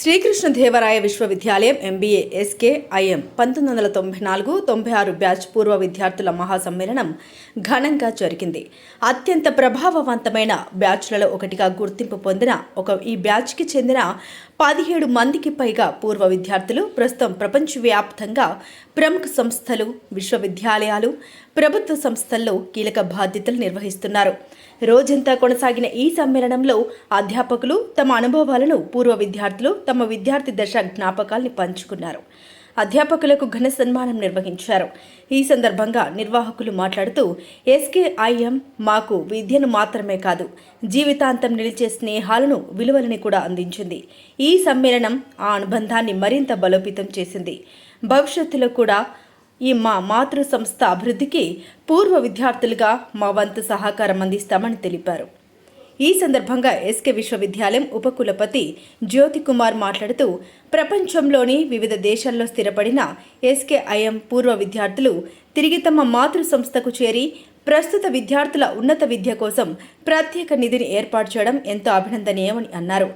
శ్రీకృష్ణదేవరాయ విశ్వవిద్యాలయం MBA SK IIM 1994-96 batch పూర్వ విద్యార్థుల మహాసమ్మేళనం ఘనంగా జరిగింది. అత్యంత ప్రభావవంతమైన బ్యాచ్లలో ఒకటిగా గుర్తింపు పొందిన ఈ బ్యాచ్కి చెందిన 17 మందికి పైగా పూర్వ విద్యార్థులు ప్రస్తుతం ప్రపంచవ్యాప్తంగా ప్రముఖ సంస్థలు, విశ్వవిద్యాలయాలు, ప్రభుత్వ సంస్థల్లో కీలక బాధ్యతలు నిర్వహిస్తున్నారు. రోజంతా కొనసాగిన ఈ సమ్మేళనంలో అధ్యాపకులు తమ అనుభవాలను, పూర్వ విద్యార్థులు తమ విద్యార్థి దశ జ్ఞాపకాల్ని పంచుకున్నారు. అధ్యాపకులకు ఘన సన్మానం నిర్వహించారు. ఈ సందర్భంగా నిర్వాహకులు మాట్లాడుతూ, ఎస్కేఐఎం మాకు విద్యను మాత్రమే కాదు, జీవితాంతం నిలిచే స్నేహాలను, విలువలని కూడా అందించింది. ఈ సమ్మేళనం ఆ అనుబంధాన్ని మరింత బలోపేతం చేసింది. భవిష్యత్తులో కూడా ఈ మా మాతృ సంస్థ అభివృద్ధికి పూర్వ విద్యార్థులుగా మా వంతు సహకారం అందిస్తామని తెలిపారు. ఈ సందర్భంగా ఎస్కే విశ్వవిద్యాలయం ఉపకులపతి జ్యోతి కుమార్ మాట్లాడుతూ, ప్రపంచంలోని వివిధ దేశాల్లో స్థిరపడిన ఎస్కేఐఎం పూర్వ విద్యార్థులు తిరిగి తమ మాతృ సంస్థకు చేరి ప్రస్తుత విద్యార్థుల ఉన్నత విద్య కోసం ప్రత్యేక నిధిని ఏర్పాటు చేయడం ఎంతో అభినందనీయమని అన్నారు.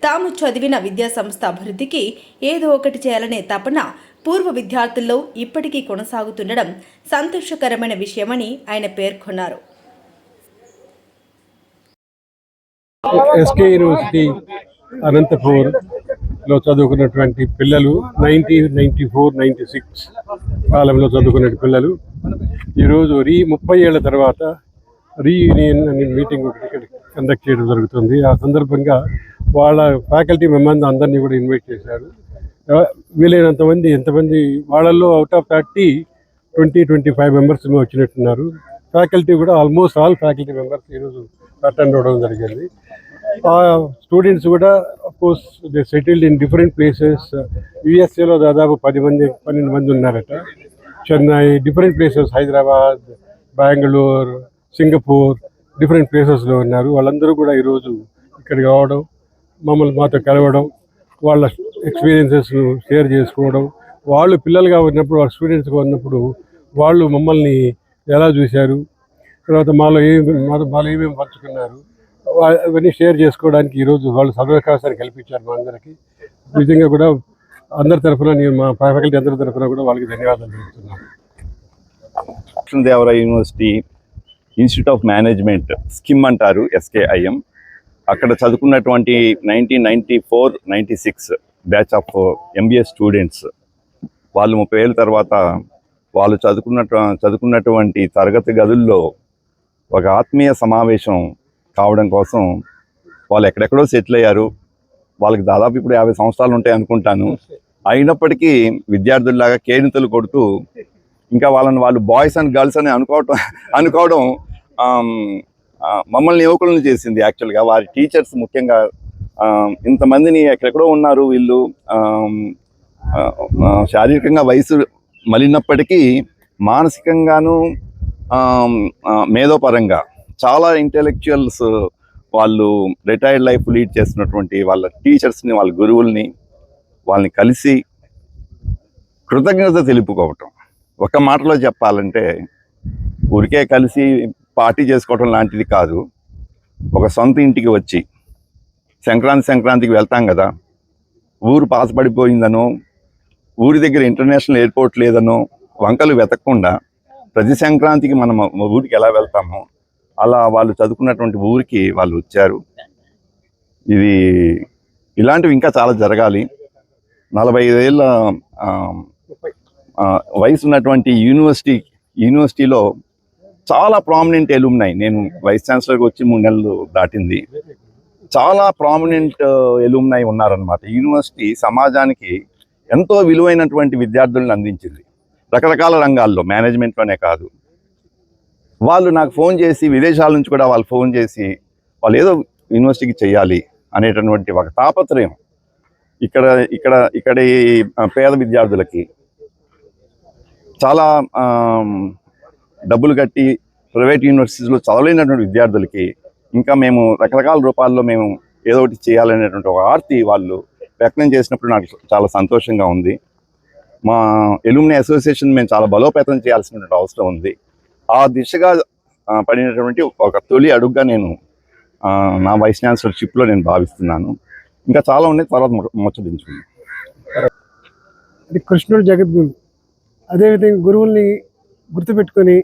తాము చదివిన విద్యా సంస్థ అభివృద్ధికి ఏదో ఒకటి చేయాలనే తపన పూర్వ విద్యార్థుల్లో ఇప్పటికీ కొనసాగుతుండడం సంతోషకరమైన విషయమని ఆయన పేర్కొన్నారు. ఎస్కే యూనివర్సిటీ అనంతపూర్లో చదువుకున్నటువంటి పిల్లలు 1994-96 కాలంలో చదువుకున్న పిల్లలు ఈరోజు 30 ఏళ్ల తర్వాత రీయూనియన్ అనే మీటింగ్ ఒకటి కండక్ట్ చేయడం జరుగుతుంది. ఆ సందర్భంగా వాళ్ళ ఫ్యాకల్టీ మెంబర్స్ అందరినీ కూడా ఇన్వైట్ చేశారు. వీలైనంత మంది, ఎంతమంది వాళ్ళల్లో అవుట్ ఆఫ్ 20-25 మెంబర్స్ వచ్చినట్టున్నారు. ఫ్యాకల్టీ కూడా ఆల్మోస్ట్ ఆల్ ఫ్యాకల్టీ మెంబర్స్ ఈరోజు అటెండ్ అవ్వడం జరిగింది. ఆ స్టూడెంట్స్ కూడా of course they settled in different places. యుఎస్ఏలో దాదాపు 12 మంది ఉన్నారట. Chennai, different places, Hyderabad, Bengaluru, Singapore, different ప్లేసెస్లో ఉన్నారు. వాళ్ళందరూ కూడా ఈరోజు ఇక్కడికి రావడం, మాతో కలవడం, వాళ్ళ ఎక్స్పీరియన్సెస్ను షేర్ చేసుకోవడం, వాళ్ళు పిల్లలుగా ఉన్నప్పుడు, వాళ్ళ స్టూడెంట్స్గా ఉన్నప్పుడు వాళ్ళు మమ్మల్ని ఎలా చూశారు, తర్వాత మాలో ఏమేమి పంచుకున్నారు, అవన్నీ షేర్ చేసుకోవడానికి ఈరోజు వాళ్ళు సదవకాశాన్ని కల్పించారు మా అందరికీ. నిజంగా కూడా అందరి తరఫున, నేను మా ఫ్యాకల్టీ అందరి తరఫున కూడా వాళ్ళకి ధన్యవాదాలు తెలుపుతున్నాను. Krishnadevaraya university institute of management skim అంటారు ఎస్కేఐఎం. అక్కడ చదువుకున్నటువంటి 1994-96 బ్యాచ్ ఆఫ్ ఎంబీఏ స్టూడెంట్స్ వాళ్ళు 30 ఏళ్ళ తర్వాత వాళ్ళు చదువుకున్నటువంటి తరగతి గదుల్లో ఒక ఆత్మీయ సమావేశం కావడం కోసం వాళ్ళు ఎక్కడెక్కడో సెటిల్ అయ్యారు. వాళ్ళకి దాదాపు ఇప్పుడు 50 సంవత్సరాలు ఉంటాయి అనుకుంటాను. అయినప్పటికీ విద్యార్థుల్లాగా కేరింతలు కొడుతూ ఇంకా వాళ్ళు బాయ్స్ అండ్ గర్ల్స్ అని అనుకోవడం మమ్మల్ని యువకులను చేసింది. యాక్చువల్గా వారి టీచర్స్ ముఖ్యంగా ఇంతమందిని ఎక్కడెక్కడో ఉన్నారు వీళ్ళు, శారీరకంగా వయసు మలినప్పటికీ మానసికంగాను మేధోపరంగా చాలా ఇంటెలెక్చువల్స్ వాళ్ళు రిటైర్డ్ లైఫ్ లీడ్ చేస్తున్నటువంటి వాళ్ళ టీచర్స్ని, వాళ్ళ గురువుల్ని, వాళ్ళని కలిసి కృతజ్ఞత తెలుపుకోవటం. ఒక మాటలో చెప్పాలంటే ఊరికే కలిసి పార్టీ చేసుకోవటం లాంటిది కాదు. ఒక సొంత ఇంటికి వచ్చి సంక్రాంతికి వెళ్తాం కదా, ఊరు పాతపడిపోయిందనో, ఊరి దగ్గర ఇంటర్నేషనల్ ఎయిర్పోర్ట్ లేదనో వంకలు వెతకకుండా ప్రతి సంక్రాంతికి మనం ఊరికి ఎలా వెళ్తామో అలా వాళ్ళు చదువుకున్నటువంటి ఊరికి వాళ్ళు వచ్చారు. ఇలాంటివి ఇంకా చాలా జరగాలి. 45 ఏళ్ళ వయసు ఉన్నటువంటి యూనివర్సిటీలో చాలా ప్రామినెంట్ ఎలుమ్నై, నేను వైస్ ఛాన్సలర్కి వచ్చి 3 నెలలు దాటింది, చాలా ప్రామినెంట్ ఎలుమ్నై ఉన్నారనమాట. యూనివర్సిటీ సమాజానికి ఎంతో విలువైనటువంటి విద్యార్థులను అందించింది రకరకాల రంగాల్లో, మేనేజ్మెంట్లోనే కాదు. వాళ్ళు నాకు ఫోన్ చేసి, విదేశాల నుంచి కూడా వాళ్ళు ఫోన్ చేసి వాళ్ళు ఏదో యూనివర్సిటీకి చేయాలి అనేటటువంటి ఒక తాపత్రయం ఇక్కడ పేద విద్యార్థులకి, చాలా డబ్బులు కట్టి ప్రైవేట్ యూనివర్సిటీస్లో చదవలేనటువంటి విద్యార్థులకి ఇంకా మేము రకరకాల రూపాల్లో మేము ఏదో ఒకటి చేయాలనేటువంటి ఒక ఆర్తి వాళ్ళు వ్యక్తం చేసినప్పుడు నాకు చాలా సంతోషంగా ఉంది. మా ఎలుమ్ని అసోసియేషన్ మేము చాలా బలోపేతం చేయాల్సినటువంటి అవసరం ఉంది. ఆ దిశగా పడినటువంటి ఒక తొలి అడుగుగా నేను నా వైస్ ఛాన్సలర్షిప్లో నేను భావిస్తున్నాను. ఇంకా చాలా ఉన్నాయి, తర్వాత ముచ్చటించుకుందాం. అది కృష్ణుడు జగద్గురు. అదేవిధంగా గురువుల్ని గుర్తుపెట్టుకొని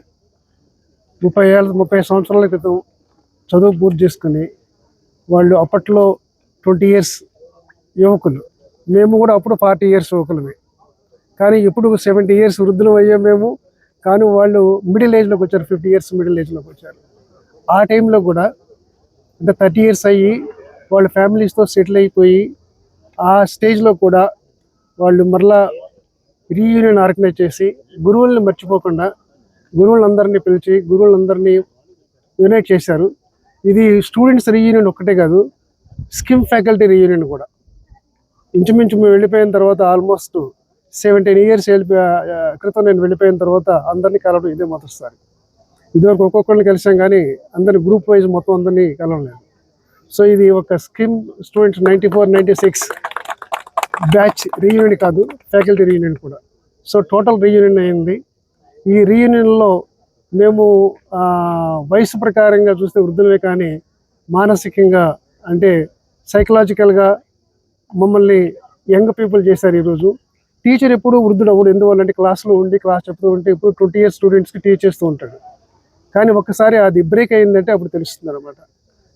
30 సంవత్సరాల క్రితం చదువు పూర్తి చేసుకుని వాళ్ళు అప్పట్లో 20 ఇయర్స్ యువకులు, మేము కూడా అప్పుడు 40 ఇయర్స్ యువకులమే. కానీ ఇప్పుడు 70 ఇయర్స్ వృద్ధులు అయ్యాం మేము. కానీ వాళ్ళు మిడిల్ ఏజ్లోకి వచ్చారు, 50 ఇయర్స్ మిడిల్ ఏజ్లోకి వచ్చారు. ఆ టైంలో కూడా అంటే 30 ఇయర్స్ అయ్యి వాళ్ళ ఫ్యామిలీస్తో సెటిల్ అయిపోయి ఆ స్టేజ్లో కూడా వాళ్ళు మరలా రీయూనియన్ ఆర్గనైజ్ చేసి గురువుల్ని మర్చిపోకుండా గురువులందరినీ పిలిచి గురువులందరినీ యునైట్ చేశారు. ఇది స్టూడెంట్స్ రీయూనియన్ ఒక్కటే కాదు, స్కిమ్ ఫ్యాకల్టీ రీయూనియన్ కూడా. ఇంచుమించు మేము వెళ్ళిపోయిన తర్వాత ఆల్మోస్ట్ 17 ఇయర్స్ క్రితం నేను వెళ్ళిపోయిన తర్వాత అందరినీ కలవడం ఇదే మొదటిసారి. ఇదివరకు ఒక్కొక్కరిని కలిసాం కానీ అందరినీ గ్రూప్ వైజ్ మొత్తం అందరినీ కలవలేదు. సో ఇది ఒక స్కిమ్ స్టూడెంట్స్ 94-96 బ్యాచ్ రీయూనియన్ కాదు, ఫ్యాకల్టీ రీయూనియన్ కూడా. సో టోటల్ రీయూనియన్ అయింది. ఈ రీయూనియన్లో మేము వయసు ప్రకారంగా చూస్తే వృద్ధులమే, కానీ మానసికంగా అంటే సైకలాజికల్గా మమ్మల్ని యంగ్ పీపుల్ చేశారు. ఈరోజు టీచర్ ఎప్పుడు వృద్ధుడు అవ్వడు, ఎందువల్లంటే క్లాస్లో ఉండి క్లాస్ చెప్తూ ఉంటే ఇప్పుడు 20 ఇయర్స్ స్టూడెంట్స్కి టీచ్ చేస్తూ ఉంటాడు. కానీ ఒక్కసారి అది బ్రేక్ అయిందంటే అప్పుడు తెలుస్తుంది అనమాట.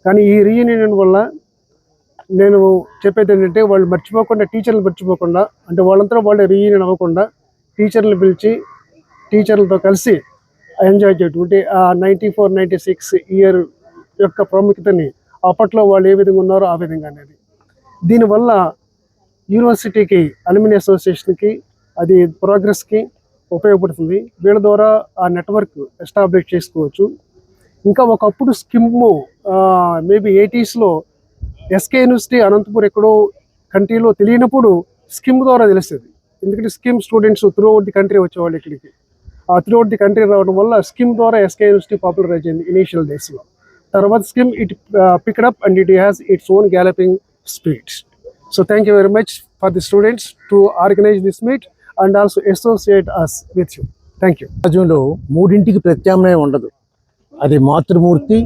కానీ ఈ రీయూనియన్ వల్ల నేను చెప్పేది ఏంటంటే వాళ్ళు మర్చిపోకుండా, టీచర్లు మర్చిపోకుండా, అంటే వాళ్ళంతా వాళ్ళే రీయూనియన్ అవ్వకుండా టీచర్లు పిలిచి టీచర్లతో కలిసి ఎంజాయ్ చేయటం. అంటే ఆ 94-96 ఇయర్ యొక్క ప్రాముఖ్యతని అప్పట్లో వాళ్ళు ఏ విధంగా ఉన్నారో ఆ విధంగా అనేది. దీనివల్ల యూనివర్సిటీకి, అలుమిని అసోసియేషన్కి, అది ప్రోగ్రెస్కి ఉపయోగపడుతుంది. వీళ్ళ ద్వారా ఆ నెట్వర్క్ ఎస్టాబ్లిష్ చేసుకోవచ్చు. ఇంకా ఒకప్పుడు స్కిమ్ మేబీ 80స్లో ఎస్కే యూనివర్సిటీ అనంతపూర్ ఎక్కడో కంట్రీలో తెలియనప్పుడు స్కిమ్ ద్వారా తెలుస్తుంది. ఎందుకంటే SKIM students throughout the country వచ్చేవాళ్ళు ఇక్కడికి. ఆ త్రూ అవుట్ ది కంట్రీ రావడం వల్ల స్కిమ్ ద్వారా ఎస్కే యూనివర్సిటీ పాపులరైజ్ అయింది ఇనీషియల్ డేస్లో. తర్వాత SKIM it picked up and it has its own galloping speeds. So thank you very much for the students to organize this meet and also associate us with you. Thank you. సమాజంలో మూడింటికి ప్రత్యామ్నాయం ఉండదు. అది మాతృమూర్తి,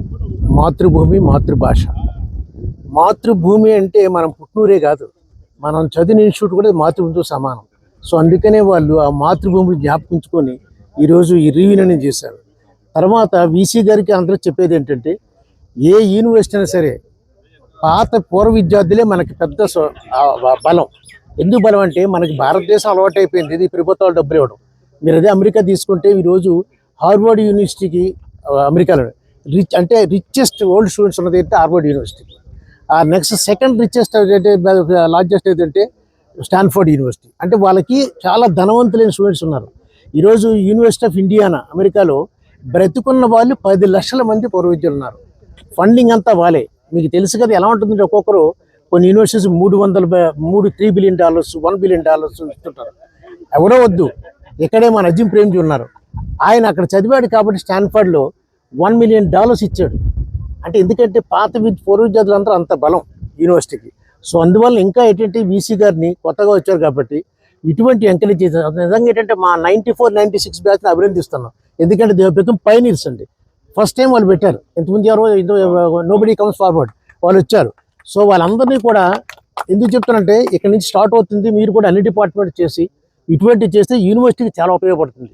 మాతృభూమి, మాతృభాష. మాతృభూమి అంటే మనం పుట్టినూరే కాదు, మనం చదివిన ఇన్స్టిట్యూట్ కూడా మాతృభూమితో సమానం. సో అందుకనే వాళ్ళు ఆ మాతృభూమిని జ్ఞాపకించుకొని ఈరోజు ఈ రీయూనియన్ చేశారు. తర్వాత వీసీ గారికి అందరూ చెప్పేది ఏంటంటే, ఏ యూనివర్సిటీ అయినా సరే పాత పూర్వ విద్యార్థులే మనకి పెద్ద బలం. ఎందుకు బలం అంటే మనకి భారతదేశం అలవాటైపోయింది ఇది ప్రభుత్వాలు డబ్బులు ఇవ్వడం. మీరు అదే అమెరికా తీసుకుంటే ఈరోజు హార్వర్డ్ యూనివర్సిటీకి అమెరికాలో రిచెస్ట్ ఓల్డ్ స్టూడెంట్స్ ఉన్నది అయితే హార్వర్డ్ యూనివర్సిటీ. ఆ నెక్స్ట్ సెకండ్ రిచెస్ట్ లార్జెస్ట్ ఏదంటే స్టాన్ఫోర్డ్ యూనివర్సిటీ. అంటే వాళ్ళకి చాలా ధనవంతులైన స్టూడెంట్స్ ఉన్నారు. ఈరోజు యూనివర్సిటీ ఆఫ్ ఇండియానా అమెరికాలో బ్రతుకున్న వాళ్ళు 10 లక్షల మంది పూర్వ విద్యలు ఉన్నారు. ఫండింగ్ అంతా వాళ్ళే. మీకు తెలుసు కదా ఎలా ఉంటుందంటే ఒక్కొక్కరు కొన్ని యూనివర్సిటీస్ $3 బిలియన్ $1 బిలియన్ ఇస్తుంటారు. ఎవరో వద్దు, ఇక్కడే మన అజిమ్ ప్రేమ్జీ ఉన్నారు. ఆయన అక్కడ చదివాడు కాబట్టి స్టాన్ఫర్డ్లో $1 మిలియన్ ఇచ్చాడు. అంటే ఎందుకంటే పాత పూర్వ విద్యార్థులంతా అంత బలం యూనివర్సిటీకి. సో అందువల్ల ఇంకా ఏంటంటే వీసీ గారిని కొత్తగా వచ్చారు కాబట్టి ఇటువంటి ఎంకరేజ్ చేశారు. నిజంగా ఏంటంటే మా 94-96 బ్యాచ్ని అభినందిస్తున్నాం. ఎందుకంటే దే బికమ్ పైనీర్స్ అండి. ఫస్ట్ టైం వాళ్ళు పెట్టారు. ఇంతకుముందు ఎవరో నోబడీ కమ్స్ ఫార్వర్డ్, వాళ్ళు వచ్చారు. సో వాళ్ళందరినీ కూడా ఎందుకు చెప్తానంటే ఇక్కడ నుంచి స్టార్ట్ అవుతుంది. మీరు కూడా అన్ని డిపార్ట్మెంట్ చేసి ఇటువంటి చేస్తే యూనివర్సిటీకి చాలా ఉపయోగపడుతుంది.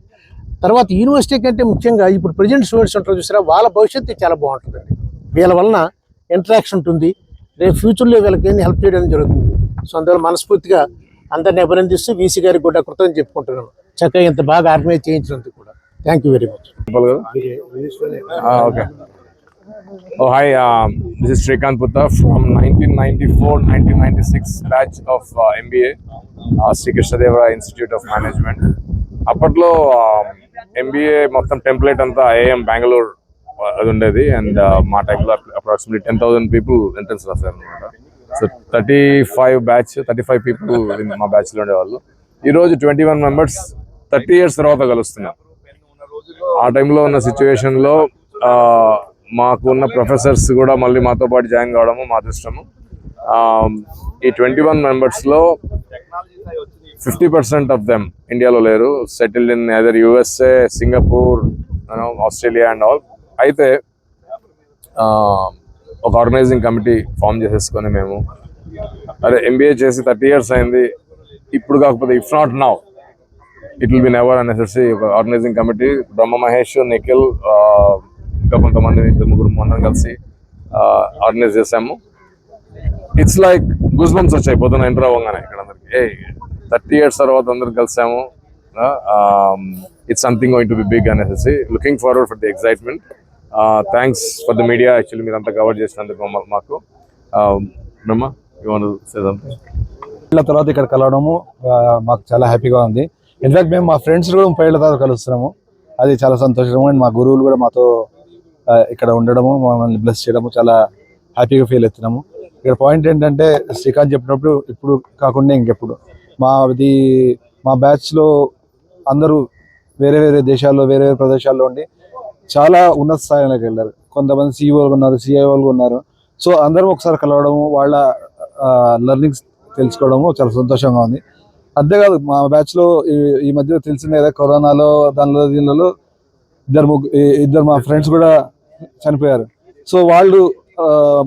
తర్వాత యూనివర్సిటీ కంటే ముఖ్యంగా ఇప్పుడు ప్రజెంట్ స్టూడెంట్స్ ఉంటారు చూసారా, వాళ్ళ భవిష్యత్తు చాలా బాగుంటుందండి. వీళ్ళ వలన ఇంటరాక్షన్ ఉంటుంది. రేపు ఫ్యూచర్లో వీళ్ళకి ఏంది హెల్ప్ చేయడం జరుగుతుంది. సో అందువల్ల మనస్ఫూర్తిగా అందరినీ అభినందిస్తూ వీసీ గారికి కూడా కృతజ్ఞతలు చెప్పుకుంటున్నాను, చక్కగా ఇంత బాగా ఆర్గనైజ్ చేయించినందుకు కూడా. Thank you very much. Okay. Oh, hi. This is Srikanth Putta from 1994-1996 batch of MBA, Sri Krishnadevara Institute of Management. అప్పట్లో MBA మొత్తం టెంప్లెట్ అంతా IIM బెంగళూరు అది ఉండేది. అండ్ మా టైంలో అప్రాక్సిమేట్లీ 10,000 పీపుల్ ఎంట్రన్స్ రాశారు అనమాట. సో 35 పీపుల్ మా బ్యాచ్లో ఉండేవాళ్ళు. ఈరోజు 21 మెంబర్స్ 30 ఇయర్స్ తర్వాత కలుస్తున్నారు. ఆ టైంలో ఉన్న సిచ్యువేషన్లో మాకున్న ప్రొఫెసర్స్ కూడా మళ్ళీ మాతో పాటు జాయిన్ కావడము మా అదృష్టము. ఈ 21 మెంబర్స్లో 50% ఆఫ్ దెమ్ ఇండియాలో లేరు, settled in either USA, Singapore, Australia and all. అయితే ఒక ఆర్గనైజింగ్ కమిటీ ఫామ్ చేసేసుకొని మేము అదే ఎంబీఏ చేసి 30 years అయింది, ఇప్పుడు కాకపోతే if not now it will be never అనేసి ఒక ఆర్గనైజింగ్ కమిటీ బ్రహ్మ మహేష్, నిఖిల్, ఇంకా కొంతమంది 2-3 మంది కలిసి ఆర్గనైజ్ చేసాము. ఇట్స్ లైక్ గూస్ బంప్స్ వచ్చాయి పొద్దున ఎంటర్ అవ్వగానే ఇక్కడ అందరికి. 30 years తర్వాత అందరు కలిసాము. It's something going to be big అనేసి looking forward for the excitement. Thanks for the media, actually మీరు అంతా కవర్ చేసినందుకు మాకు. Brahma, you want to say something? ఏళ్ళ తర్వాత ఇక్కడ కలవడము మాకు చాలా హ్యాపీగా ఉంది. ఇన్ఫాక్ట్ మేము మా ఫ్రెండ్స్ కూడా 30 ఏళ్ళ తర్వాత కలుస్తున్నాము, అది చాలా సంతోషము. అండ్ మా గురువులు కూడా మాతో ఇక్కడ ఉండడము, మమ్మల్ని బ్లెస్ చేయడము చాలా హ్యాపీగా ఫీల్ అవుతున్నాము. ఇక్కడ పాయింట్ ఏంటంటే శ్రీకాంత్ చెప్పినప్పుడు ఇప్పుడు కాకుండా ఇంకెప్పుడు మా బ్యాచ్లో అందరూ వేరే వేరే దేశాల్లో వేరే వేరే ప్రదేశాల్లో ఉండి చాలా ఉన్నత స్థాయిలోకి వెళ్ళారు. కొంతమంది సిఇఓలు ఉన్నారు, సిఐఓలు ఉన్నారు. సో అందరం ఒకసారి కలవడము, వాళ్ళ లెర్నింగ్స్ తెలుసుకోవడము చాలా సంతోషంగా ఉంది. అంతేకాదు మా బ్యాచ్లో ఈ మధ్య తెలిసిందే కదా, కరోనాలో దీనిలో ఇద్దరు మా ఫ్రెండ్స్ కూడా చనిపోయారు. సో వాళ్ళు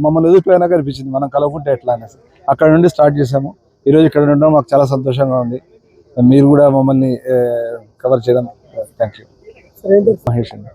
మమ్మల్ని ఎదుర్కోయినాక అనిపించింది మనం కలవకుంటే ఎట్లా అనేసి అక్కడ నుండి స్టార్ట్ చేసాము. ఈరోజు ఇక్కడ ఉండడం మాకు చాలా సంతోషంగా ఉంది. మీరు కూడా మమ్మల్ని కవర్ చేయడం థ్యాంక్ యూ. మహేష్ అండి.